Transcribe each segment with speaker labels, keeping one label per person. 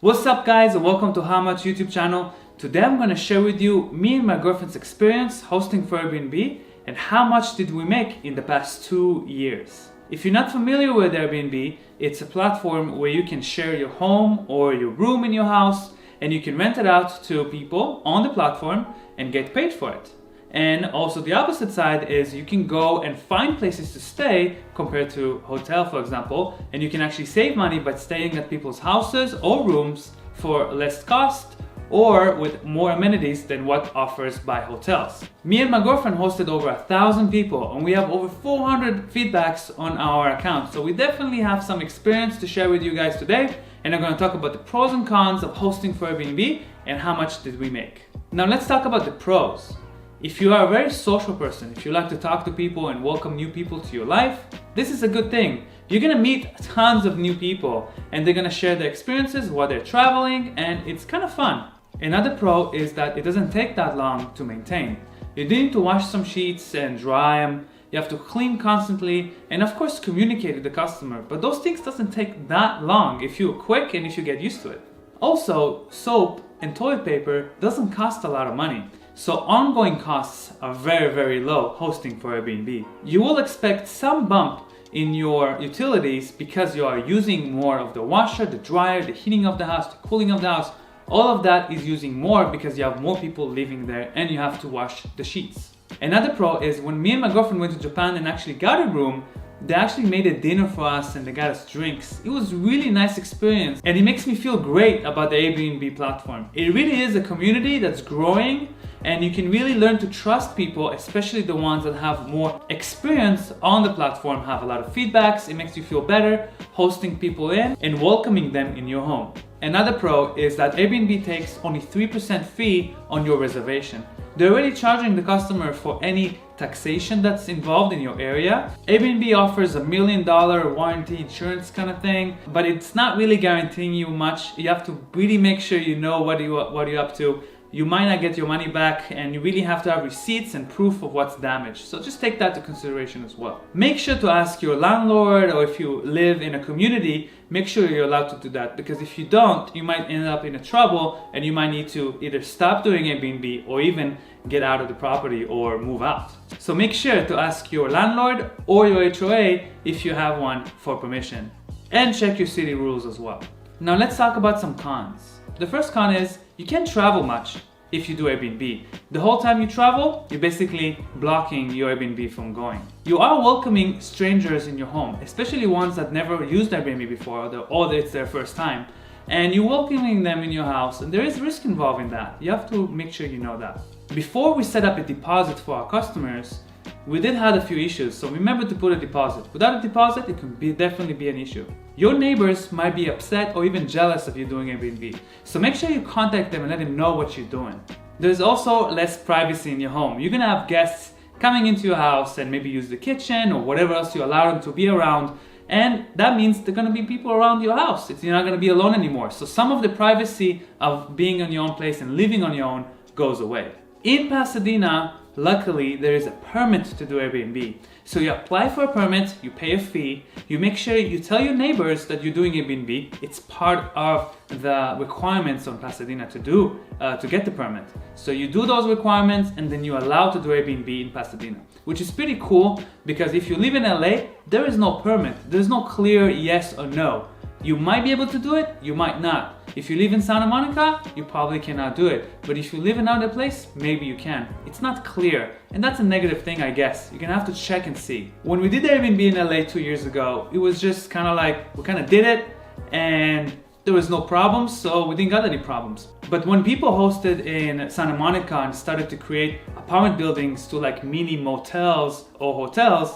Speaker 1: What's up guys, and welcome to How Much YouTube channel. Today I'm going to share with you me and my girlfriend's experience hosting for Airbnb and how much did we make in the past 2 years. If you're not familiar with Airbnb, it's a platform where you can share your home or your room in your house and you can rent it out to people on the platform and get paid for it. And also the opposite side is you can go and find places to stay compared to hotel, for example, and you can actually save money by staying at people's houses or rooms for less cost or with more amenities than what offers by hotels. Me and my girlfriend hosted over 1,000 people and we have over 400 feedbacks on our account. So we definitely have some experience to share with you guys today, and I'm going to talk about the pros and cons of hosting for Airbnb and how much did we make. Now let's talk about the pros. If you are a very social person, if you like to talk to people and welcome new people to your life, this is a good thing. You're gonna meet tons of new people and they're gonna share their experiences while they're traveling, and it's kind of fun. Another pro is that it doesn't take that long to maintain. You do need to wash some sheets and dry them. You have to clean constantly and of course communicate with the customer. But those things doesn't take that long if you're quick and if you get used to it. Also, soap and toilet paper doesn't cost a lot of money. So ongoing costs are very low hosting for Airbnb. You will expect some bump in your utilities because you are using more of the washer, the dryer, the heating of the house, the cooling of the house. All of that is using more because you have more people living there and you have to wash the sheets. Another pro is when me and my girlfriend went to Japan and actually got a room, they actually made a dinner for us and they got us drinks. It was a really nice experience and it makes me feel great about the Airbnb platform. It really is a community that's growing and you can really learn to trust people, especially the ones that have more experience on the platform, have a lot of feedbacks. It makes you feel better hosting people in and welcoming them in your home. Another pro is that Airbnb takes only 3% fee on your reservation. They're already charging the customer for any taxation that's involved in your area. Airbnb offers $1 million warranty insurance kind of thing, but it's not really guaranteeing you much. You have to really make sure you know what you're up to. You might not get your money back and you really have to have receipts and proof of what's damaged. So just take that into consideration as well. Make sure to ask your landlord, or if you live in a community, make sure you're allowed to do that, because if you don't, you might end up in a trouble and you might need to either stop doing Airbnb or even get out of the property or move out. So make sure to ask your landlord or your HOA if you have one for permission, and check your city rules as well. Now let's talk about some cons. The first con is you can't travel much if you do Airbnb. The whole time you travel, you're basically blocking your Airbnb from going. You are welcoming strangers in your home, especially ones that never used Airbnb before or it's their first time. And you're welcoming them in your house, and there is risk involved in that. You have to make sure you know that. Before we set up a deposit for our customers, we did have a few issues, so remember to put a deposit. Without a deposit, it can definitely be an issue. Your neighbors might be upset or even jealous of you doing Airbnb, so make sure you contact them and let them know what you're doing. There's also less privacy in your home. You're gonna have guests coming into your house and maybe use the kitchen or whatever else you allow them to be around, and that means there are gonna be people around your house. You're not gonna be alone anymore. So some of the privacy of being on your own place and living on your own goes away. In Pasadena, luckily, there is a permit to do Airbnb. So you apply for a permit, you pay a fee, you make sure you tell your neighbors that you're doing Airbnb. It's part of the requirements on Pasadena to get the permit. So you do those requirements and then you're allowed to do Airbnb in Pasadena, which is pretty cool because if you live in LA, there is no permit. There's no clear yes or no. You might be able to do it, you might not. If you live in Santa Monica, you probably cannot do it. But if you live in another place, maybe you can. It's not clear, and that's a negative thing, I guess. You're gonna have to check and see. When we did Airbnb in LA 2 years ago, it was just kind of like, we kind of did it, and there was no problems, so we didn't got any problems. But when people hosted in Santa Monica and started to create apartment buildings to like mini motels or hotels,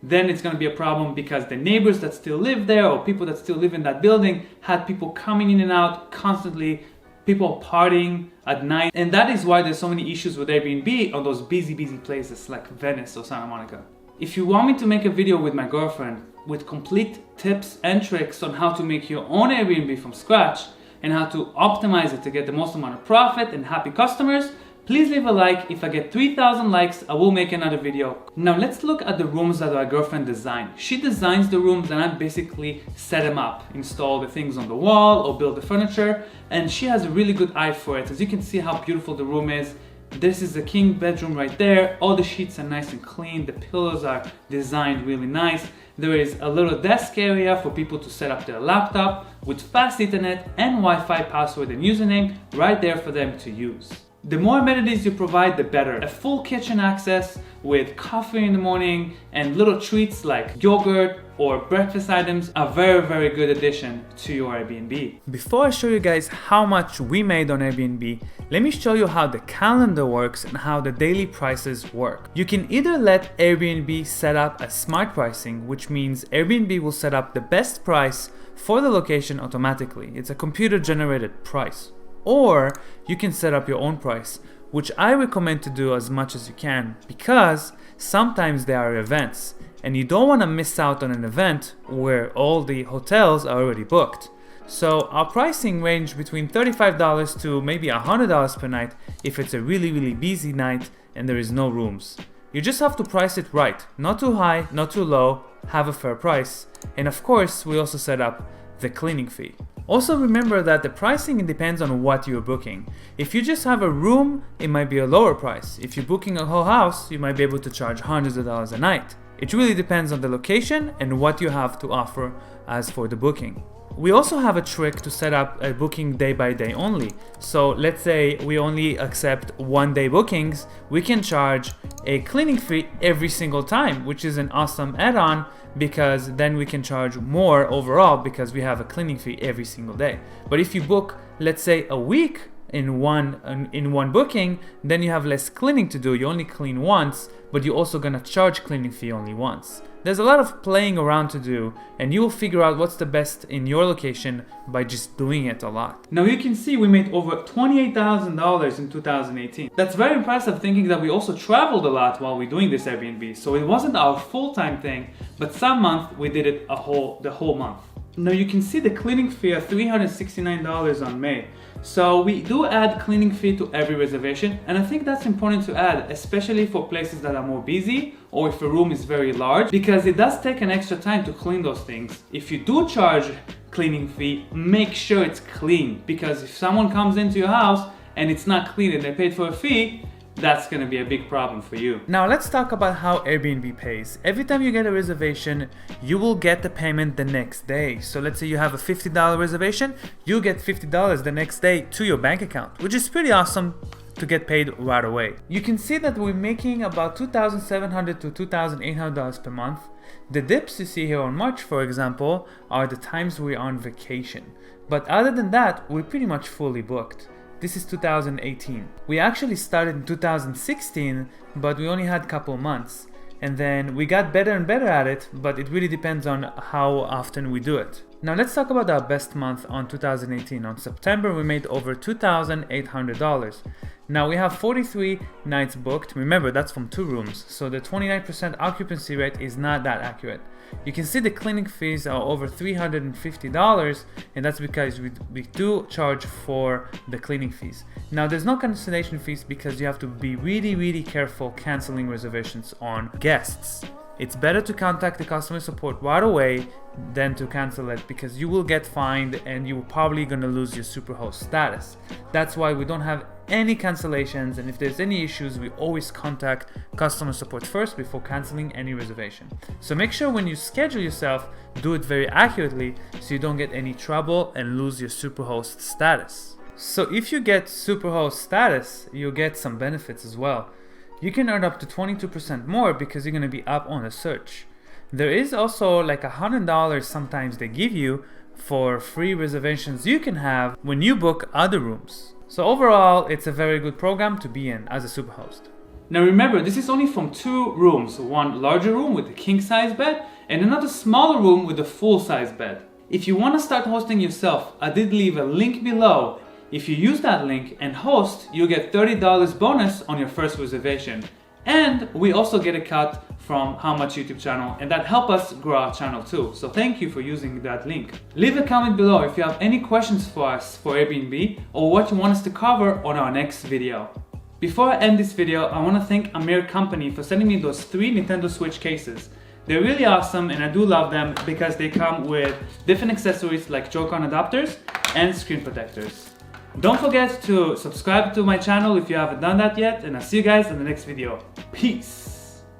Speaker 1: then it's going to be a problem because the neighbors that still live there or people that still live in that building had people coming in and out constantly, people partying at night. And that is why there's so many issues with Airbnb on those busy places like Venice or Santa Monica. If you want me to make a video with my girlfriend with complete tips and tricks on how to make your own Airbnb from scratch and how to optimize it to get the most amount of profit and happy customers, Please leave a like. If I get 3,000 likes, I will make another video. Now let's look at the rooms that my girlfriend designed. She designs the rooms and I basically set them up, install the things on the wall or build the furniture, and she has a really good eye for it. As you can see how beautiful the room is. This is the king bedroom right there. All the sheets are nice and clean. The pillows are designed really nice. There is a little desk area for people to set up their laptop with fast internet and Wi-Fi password and username right there for them to use. The more amenities you provide, the better. A full kitchen access with coffee in the morning and little treats like yogurt or breakfast items are very good addition to your Airbnb. Before I show you guys how much we made on Airbnb, let me show you how the calendar works and how the daily prices work. You can either let Airbnb set up a smart pricing, which means Airbnb will set up the best price for the location automatically. It's a computer generated price. Or you can set up your own price, which I recommend to do as much as you can because sometimes there are events and you don't want to miss out on an event where all the hotels are already booked. So our pricing range between $35 to maybe $100 per night if it's a really busy night and there is no rooms. You just have to price it right, not too high, not too low, have a fair price. And of course, we also set up the cleaning fee. Also remember that the pricing depends on what you're booking. If you just have a room, it might be a lower price. If you're booking a whole house, you might be able to charge hundreds of dollars a night. It really depends on the location and what you have to offer as for the booking. We also have a trick to set up a booking day by day only. So let's say we only accept 1 day bookings, we can charge a cleaning fee every single time, which is an awesome add-on because then we can charge more overall because we have a cleaning fee every single day. But if you book, let's say a week in one booking, then you have less cleaning to do. You only clean once, but you're also gonna charge cleaning fee only once. There's a lot of playing around to do, and you will figure out what's the best in your location by just doing it a lot. Now you can see we made over $28,000 in 2018. That's very impressive, thinking that we also traveled a lot while we're doing this Airbnb. So it wasn't our full-time thing, but some month we did it the whole month. Now you can see the cleaning fee of $369 on May. So we do add cleaning fee to every reservation, and I think that's important to add, especially for places that are more busy or if a room is very large, because it does take an extra time to clean those things. If you do charge cleaning fee, make sure it's clean, because if someone comes into your house and it's not clean and they paid for a fee, that's going to be a big problem for you. Now let's talk about how Airbnb pays. Every time you get a reservation, you will get the payment the next day. So let's say you have a $50 reservation, you'll get $50 the next day to your bank account, which is pretty awesome to get paid right away. You can see that we're making about $2,700 to $2,800 per month. The dips you see here on March, for example, are the times we're on vacation. But other than that, we're pretty much fully booked. This is 2018. We actually started in 2016, but we only had a couple months. And then we got better and better at it, but it really depends on how often we do it. Now let's talk about our best month on 2018. On September, we made over $2,800. Now we have 43 nights booked. Remember, that's from 2 rooms, so the 29% occupancy rate is not that accurate. You can see the cleaning fees are over $350, and that's because we do charge for the cleaning fees. Now there's no cancellation fees because you have to be really careful canceling reservations on guests. It's better to contact the customer support right away than to cancel it, because you will get fined and you're probably gonna lose your Superhost status. That's why we don't have any cancellations, and if there's any issues, we always contact customer support first before canceling any reservation. So make sure when you schedule yourself, do it very accurately so you don't get any trouble and lose your Superhost status. So if you get Superhost status, you'll get some benefits as well. You can earn up to 22% more because you're gonna be up on a search. There is also like $100 sometimes they give you for free reservations you can have when you book other rooms. So overall, it's a very good program to be in as a Superhost. Now remember, this is only from 2 rooms, one larger room with a king size bed and another smaller room with a full size bed. If you want to start hosting yourself, I did leave a link below. If you use that link and host, you'll get $30 bonus on your first reservation. And we also get a cut from how much YouTube channel, and that helps us grow our channel too. So thank you for using that link. Leave a comment below if you have any questions for us for Airbnb or what you want us to cover on our next video. Before I end this video, I want to thank Amir Company for sending me those 3 Nintendo Switch cases. They're really awesome and I do love them because they come with different accessories like Joy-Con adapters and screen protectors. Don't forget to subscribe to my channel if you haven't done that yet, and I'll see you guys in the next video. Peace!